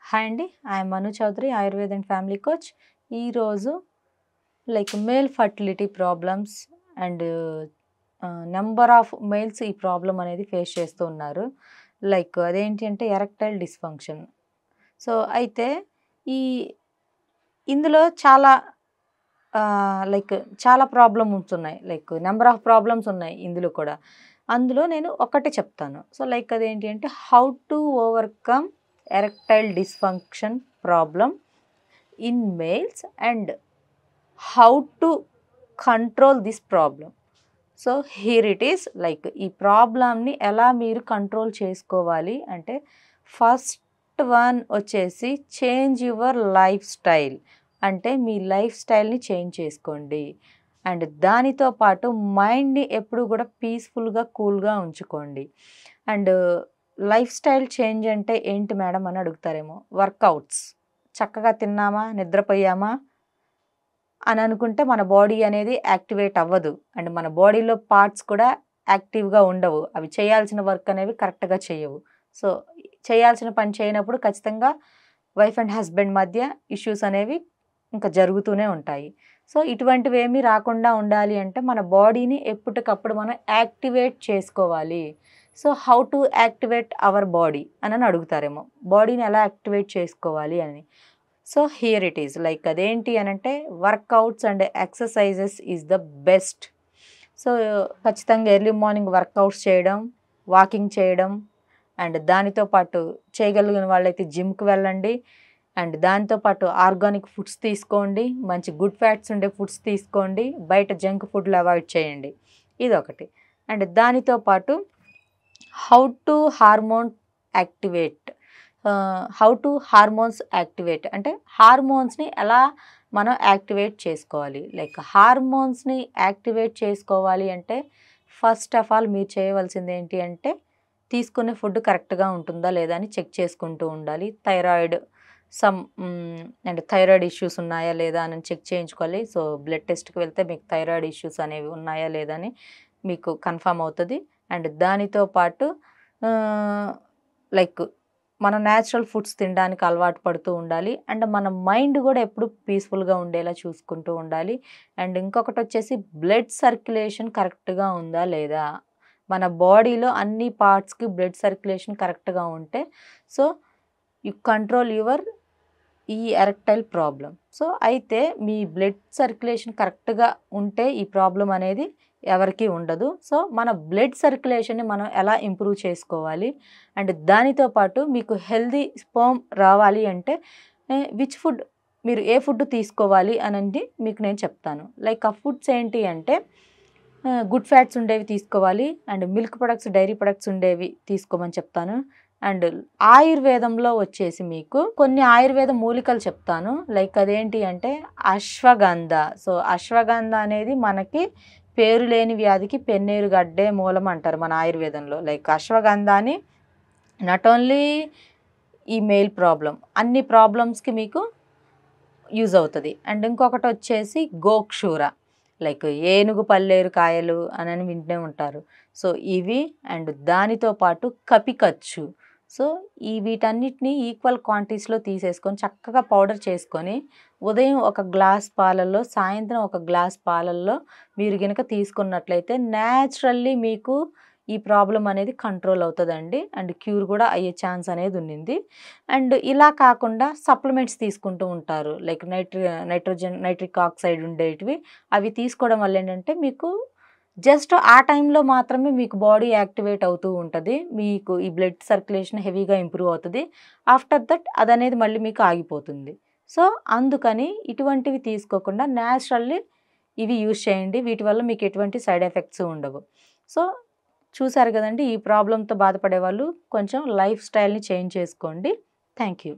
Hi అండి. I'm Manu Chowdhary, Ayurveda and family coach. ఈరోజు male fertility problems and number of males ఈ problem అనేది face చేస్తూ ఉన్నారు. అదేంటి అంటే ఎరెక్టైల్ డిస్ఫంక్షన్. సో అయితే ఈ ఇందులో చాలా చాలా ప్రాబ్లమ్స్ ఉన్నాయి. నెంబర్ ఆఫ్ ప్రాబ్లమ్స్ ఉన్నాయి ఇందులో కూడా. అందులో నేను ఒకటి చెప్తాను. సో అదేంటి అంటే how to overcome erectile dysfunction problem in males and how to control this problem. So here it is. ఈ ప్రాబ్లమ్ని ఎలా మీరు కంట్రోల్ చేసుకోవాలి అంటే ఫస్ట్ వన్ వచ్చేసి చేంజ్ యువర్ లైఫ్ స్టైల్. అంటే మీ లైఫ్ స్టైల్ని చేంజ్ చేసుకోండి. అండ్ దానితో పాటు మైండ్ని ఎప్పుడు కూడా పీస్ఫుల్గా కూల్గా ఉంచుకోండి. అండ్ లైఫ్ స్టైల్ చేంజ్ అంటే ఏంటి మేడం అని అడుగుతారేమో. వర్కౌట్స్, చక్కగా తిన్నామా, నిద్రపోయామా అని అనుకుంటే మన బాడీ అనేది యాక్టివేట్ అవ్వదు. అండ్ మన బాడీలో పార్ట్స్ కూడా యాక్టివ్గా ఉండవు. అవి చేయాల్సిన వర్క్ అనేవి కరెక్ట్గా చేయవు. సో చేయాల్సిన పని చేయనప్పుడు ఖచ్చితంగా వైఫ్ అండ్ హస్బెండ్ మధ్య ఇష్యూస్ అనేవి ఇంకా జరుగుతూనే ఉంటాయి. సో ఇటువంటివి ఏమీ రాకుండా ఉండాలి అంటే మన బాడీని ఎప్పటికప్పుడు మనం యాక్టివేట్ చేసుకోవాలి. So how to activate our body అని అడుగుతారేమో. బాడీని ఎలా యాక్టివేట్ చేసుకోవాలి అని. So here it is. అదేంటి అని అంటే workouts and exercises is the best. So ఖచ్చితంగా ఎర్లీ మార్నింగ్ వర్కౌట్స్ చేయడం, వాకింగ్ చేయడం, అండ్ దానితో పాటు చేయగలిగిన వాళ్ళైతే జిమ్కి వెళ్ళండి. అండ్ దాంతోపాటు ఆర్గానిక్ ఫుడ్స్ తీసుకోండి, మంచి గుడ్ ఫ్యాట్స్ ఉండే ఫుడ్స్ తీసుకోండి, బయట జంక్ ఫుడ్లు అవాయిడ్ చేయండి. ఇదొకటి. అండ్ దానితో పాటు how to hormone activate. How to hormones activate అంటే హార్మోన్స్ని ఎలా మనం యాక్టివేట్ చేసుకోవాలి. హార్మోన్స్ని యాక్టివేట్ చేసుకోవాలి అంటే ఫస్ట్ ఆఫ్ ఆల్ మీరు చేయవలసింది ఏంటి అంటే తీసుకునే ఫుడ్ కరెక్ట్గా ఉంటుందా లేదా అని చెక్ చేసుకుంటూ ఉండాలి. థైరాయిడ్ అండ్ థైరాయిడ్ ఇష్యూస్ ఉన్నాయా లేదా అని చెక్ చేయించుకోవాలి. సో బ్లడ్ టెస్ట్కి వెళ్తే మీకు థైరాయిడ్ ఇష్యూస్ అనేవి ఉన్నాయా లేదా అని మీకు కన్ఫర్మ్ అవుతుంది. అండ్ దానితో పాటు మనం న్యాచురల్ ఫుడ్స్ తినడానికి అలవాటు పడుతూ ఉండాలి. అండ్ మన మైండ్ కూడా ఎప్పుడు పీస్ఫుల్గా ఉండేలా చూసుకుంటూ ఉండాలి. అండ్ ఇంకొకటి వచ్చేసి బ్లడ్ సర్క్యులేషన్ కరెక్ట్గా ఉందా లేదా. మన బాడీలో అన్ని పార్ట్స్కి బ్లడ్ సర్క్యులేషన్ కరెక్ట్గా ఉంటే సో యు కంట్రోల్ యువర్ ఈ ఎరెక్టైల్ ప్రాబ్లం. సో అయితే మీ బ్లడ్ సర్క్యులేషన్ కరెక్ట్గా ఉంటే ఈ ప్రాబ్లం అనేది ఎవరికి ఉండదు. సో మన బ్లడ్ సర్క్యులేషన్ని మనం ఎలా ఇంప్రూవ్ చేసుకోవాలి అండ్ దానితో పాటు మీకు హెల్దీ స్పర్మ్ రావాలి అంటే విచ్ ఫుడ్, మీరు ఏ ఫుడ్ తీసుకోవాలి అనేది మీకు నేను చెప్తాను. ఆ ఫుడ్స్ ఏంటి అంటే గుడ్ ఫ్యాట్స్ ఉండేవి తీసుకోవాలి. And milk products, dairy products ఉండేవి తీసుకోమని చెప్తాను. అండ్ ఆయుర్వేదంలో వచ్చేసి మీకు కొన్ని ఆయుర్వేద మూలికలు చెప్తాను. అదేంటి అంటే అశ్వగంధ. సో అశ్వగంధ అనేది మనకి పేరు లేని వ్యాధికి పెన్నేరు గడ్డే మూలం అంటారు మన ఆయుర్వేదంలో. అశ్వగంధాని నాట్ ఓన్లీ ఈ మెయిల్ ప్రాబ్లం, అన్ని ప్రాబ్లమ్స్కి మీకు యూజ్ అవుతుంది. అండ్ ఇంకొకటి వచ్చేసి గోక్షూర, ఏనుగు పల్లేరు కాయలు అని వింటూనే ఉంటారు. సో ఇవి అండ్ దానితో పాటు కపికచ్చు. సో వీటన్నిటిని ఈక్వల్ క్వాంటిటీస్లో తీసేసుకొని చక్కగా పౌడర్ చేసుకొని ఉదయం ఒక గ్లాస్ పాలల్లో, సాయంత్రం ఒక గ్లాస్ పాలల్లో మీరు కనుక తీసుకున్నట్లయితే న్యాచురల్లీ మీకు ఈ ప్రాబ్లం అనేది కంట్రోల్ అవుతుందండి. అండ్ క్యూర్ కూడా అయ్యే ఛాన్స్ అనేది ఉంది. అండ్ ఇలా కాకుండా సప్లిమెంట్స్ తీసుకుంటూ ఉంటారు. నైట్రిక్ ఆక్సైడ్ ఉండేటివి. అవి తీసుకోవడం వల్ల ఏంటంటే మీకు జస్ట్ ఆ టైంలో మాత్రమే మీకు బాడీ యాక్టివేట్ అవుతూ ఉంటుంది. మీకు ఈ బ్లడ్ సర్క్యులేషన్ హెవీగా ఇంప్రూవ్ అవుతుంది. ఆఫ్టర్ దట్ అదనేది మళ్ళీ మీకు ఆగిపోతుంది. సో అందుకని ఇటువంటివి తీసుకోకుండా న్యాచురల్లీ ఇవి యూజ్ చేయండి. వీటి వల్ల మీకు ఎటువంటి సైడ్ ఎఫెక్ట్స్ ఉండవు. సో చూసారు కదండి, ఈ ప్రాబ్లంతో బాధపడే వాళ్ళు కొంచెం లైఫ్ స్టైల్ని చేంజ్ చేసుకోండి. Thank you.